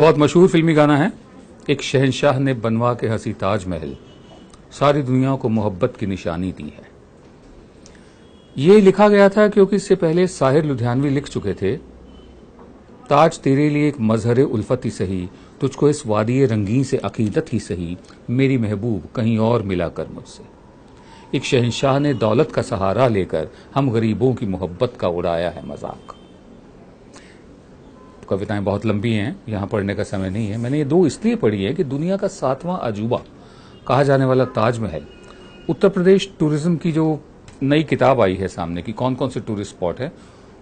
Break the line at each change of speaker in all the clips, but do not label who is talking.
बहुत मशहूर फिल्मी गाना है, एक शहंशाह ने बनवा के हंसी ताजमहल सारी दुनिया को मोहब्बत की निशानी दी है। ये लिखा गया था क्योंकि इससे पहले साहिर लुधियानवी लिख चुके थे, ताज तेरे लिए एक मजहर उल्फत ही सही, तुझको इस वादी रंगीन से अकीदत ही सही, मेरी महबूब कहीं और मिला कर मुझसे। एक शहंशाह ने दौलत का सहारा लेकर हम गरीबों की मोहब्बत का उड़ाया है मजाक। कविताएं बहुत लंबी हैं, यहां पढ़ने का समय नहीं है। मैंने ये दो इसलिए पढ़ी है कि दुनिया का 7वां अजूबा कहा जाने वाला ताजमहल, उत्तर प्रदेश टूरिज्म की जो नई किताब आई है सामने की कौन कौन से टूरिस्ट स्पॉट है,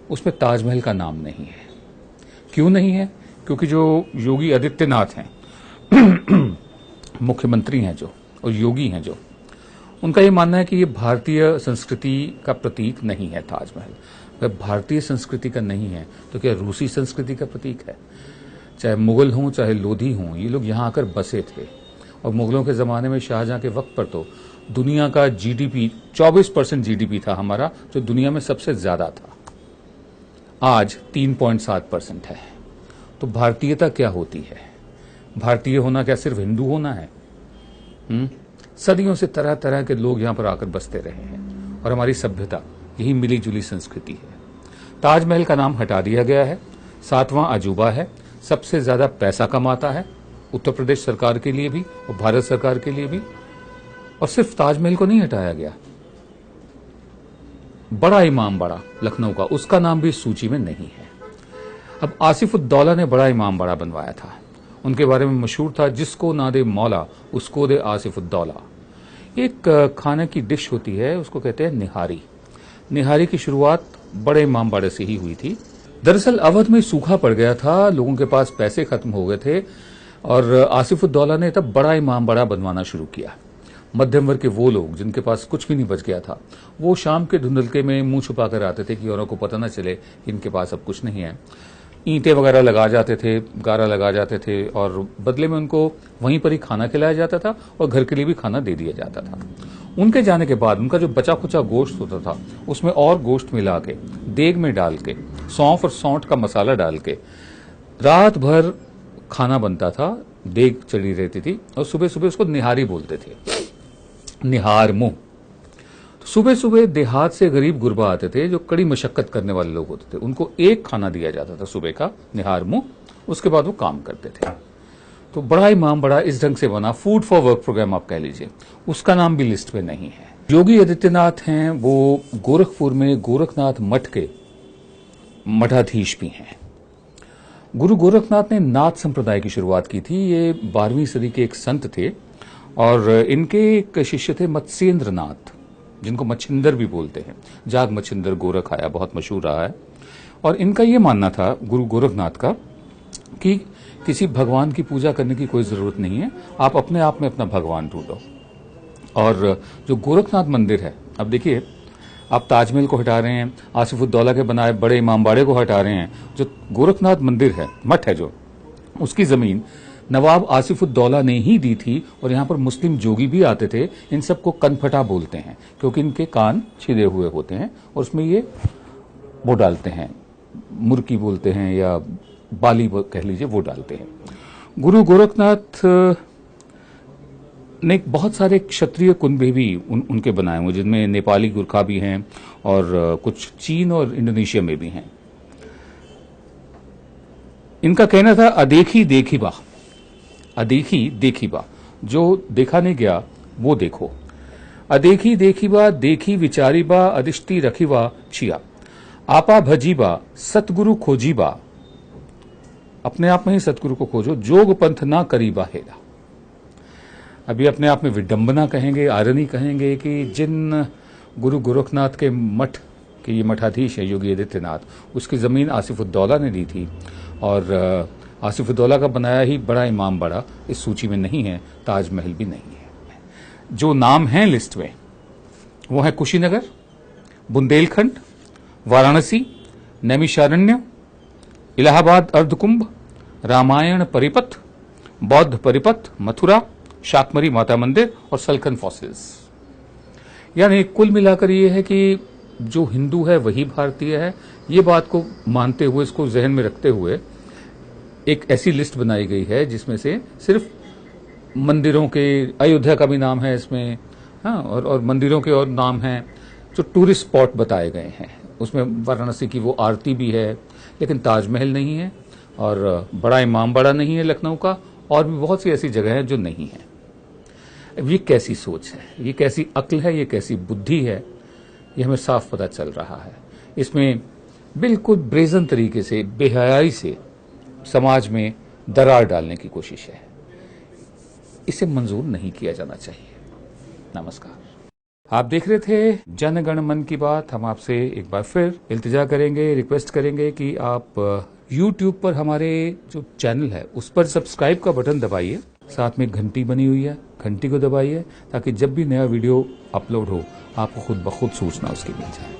उसमें ताजमहल का नाम नहीं है। क्यों नहीं है? क्योंकि जो योगी आदित्यनाथ हैं मुख्यमंत्री हैं जो, और योगी हैं जो, उनका ये मानना है कि ये भारतीय संस्कृति का प्रतीक नहीं है ताजमहल। अगर भारतीय संस्कृति का नहीं है तो क्या रूसी संस्कृति का प्रतीक है? चाहे मुगल हों चाहे लोधी हों, ये लोग यहाँ आकर बसे थे। और मुगलों के जमाने में शाहजहां के वक्त पर तो दुनिया का जीडीपी 24% जीडीपी था हमारा, जो दुनिया में सबसे ज्यादा था। आज 3.7% है। तो भारतीयता क्या होती है? भारतीय होना क्या सिर्फ हिंदू होना है? सदियों से तरह तरह के लोग यहां पर आकर बसते रहे हैं और हमारी सभ्यता यही मिली जुली संस्कृति है। ताजमहल का नाम हटा दिया गया है, 7वां अजूबा है, सबसे ज्यादा पैसा कमाता है उत्तर प्रदेश सरकार के लिए भी और भारत सरकार के लिए भी। और सिर्फ ताजमहल को नहीं हटाया गया, बड़ा इमामबाड़ा लखनऊ का, उसका नाम भी इस सूची में नहीं है। अब आसिफुद्दौला ने बड़ा इमामबाड़ा बनवाया था, उनके बारे में मशहूर था, जिसको ना दे मौला उसको दे आसिफुद्दौला। एक खाने की डिश होती है, उसको कहते हैं निहारी। निहारी की शुरुआत बड़े इमामबाड़े से ही हुई थी। दरअसल अवध में सूखा पड़ गया था, लोगों के पास पैसे खत्म हो गए थे और आसिफुद्दौला ने तब बड़ा इमामबाड़ा बनवाना शुरू किया। मध्यम वर्ग के वो लोग जिनके पास कुछ भी नहीं बच गया था, वो शाम के धुंधलके में मुंह छुपा कर आते थे कि औरों को पता न चले कि इनके पास अब कुछ नहीं है। ईंटें वगैरह लगा जाते थे, गारा लगा जाते थे और बदले में उनको वहीं पर ही खाना खिलाया जाता था और घर के लिए भी खाना दे दिया जाता था। उनके जाने के बाद उनका जो बचा खुचा गोश्त होता था उसमें और गोश्त मिला के देग में डाल के सौंफ और सौंठ का मसाला डाल के रात भर खाना बनता था, देग चढ़ी रहती थी और सुबह सुबह उसको निहारी बोलते थे, निहार मुंह। तो सुबह सुबह देहात से गरीब गुरबा आते थे जो कड़ी मशक्कत करने वाले लोग होते थे, उनको एक खाना दिया जाता था सुबह का, निहार मुंह। उसके बाद वो काम करते थे। तो बड़ा इमामबाड़ा इस ढंग से बना, फूड फॉर वर्क प्रोग्राम आप कह लीजिए, उसका नाम भी लिस्ट में नहीं है। योगी आदित्यनाथ हैं, वो गोरखपुर में गोरखनाथ मठ के मठाधीश भी हैं। गुरु गोरखनाथ ने नाथ संप्रदाय की शुरुआत की थी। ये 12वीं सदी के एक संत थे और इनके एक शिष्य थे मत्स्येंद्र नाथ, जिनको मच्छिंदर भी बोलते हैं। जाग मच्छिंदर गोरख आया, बहुत मशहूर रहा है। और इनका यह मानना था गुरु गोरखनाथ का कि किसी भगवान की पूजा करने की कोई जरूरत नहीं है, आप अपने आप में अपना भगवान ढूंढो। और जो गोरखनाथ मंदिर है, अब देखिए, आप ताजमहल को हटा रहे हैं, आसिफुद्दौला के बनाए बड़े इमामबाड़े को हटा रहे हैं, जो गोरखनाथ मंदिर है, मठ है जो, उसकी जमीन नवाब आसिफुद्दौला ने ही दी थी। और यहां पर मुस्लिम जोगी भी आते थे। इन सबको कनफटा बोलते हैं क्योंकि इनके कान छिदे हुए होते हैं और उसमें ये वो डालते हैं, मुर्की बोलते हैं या बाली कह लीजिए, वो डालते हैं। गुरु गोरखनाथ ने बहुत सारे क्षत्रिय कुनबे भी उनके बनाए हुए, जिनमें नेपाली गुरखा भी हैं और कुछ चीन और इंडोनेशिया में भी हैं। इनका कहना था अदेखी देखी बा, अदेखी देखी बा, जो देखा नहीं गया वो देखो। अदेखी देखी बा, देखी विचारी बा, अधिष्टि रखी बा छिया, आपा भजी बा, सतगुरु खोजी बा, अपने आप में ही सतगुरु को खोजो, जोग पंथ ना करी बा हेरा। अभी अपने आप में विडंबना कहेंगे, आयरनी कहेंगे कि जिन गुरु गोरखनाथ के मठ के ये मठाधीश है योगी आदित्यनाथ, उसकी जमीन आसिफुद्दौला ने दी थी और आसिफुद्दौला का बनाया ही बड़ा इमामबाड़ा इस सूची में नहीं है, ताजमहल भी नहीं है। जो नाम हैं लिस्ट में वो है कुशीनगर, बुंदेलखंड, वाराणसी, नैमिषारण्य, इलाहाबाद अर्धकुंभ, रामायण परिपथ, बौद्ध परिपथ, मथुरा, शाकमरी माता मंदिर और सलखन फॉसिल्स। यानी कुल मिलाकर ये है कि जो हिंदू है वही भारतीय है। ये बात को मानते हुए, इसको जहन में रखते हुए एक ऐसी लिस्ट बनाई गई है जिसमें से सिर्फ मंदिरों के, अयोध्या का भी नाम है इसमें, हाँ, और मंदिरों के और नाम हैं जो टूरिस्ट स्पॉट बताए गए हैं। उसमें वाराणसी की वो आरती भी है, लेकिन ताजमहल नहीं है, और बड़ा इमामबाड़ा नहीं है लखनऊ का, और भी बहुत सी ऐसी जगह हैं जो नहीं है। ये कैसी सोच है, ये कैसी अक्ल है, ये कैसी बुद्धि है, ये हमें साफ पता चल रहा है। इसमें बिल्कुल ब्रेजन तरीके से, बेहयाई से समाज में दरार डालने की कोशिश है। इसे मंजूर नहीं किया जाना चाहिए। नमस्कार। आप देख रहे थे जन गण मन की बात। हम आपसे एक बार फिर इल्तिजा करेंगे, रिक्वेस्ट करेंगे कि आप YouTube पर हमारे जो चैनल है उस पर सब्सक्राइब का बटन दबाइए, साथ में घंटी बनी हुई है, घंटी को दबाइए, ताकि जब भी नया वीडियो अपलोड हो आपको खुद ब खुद सूचना उसकी मिल जाए।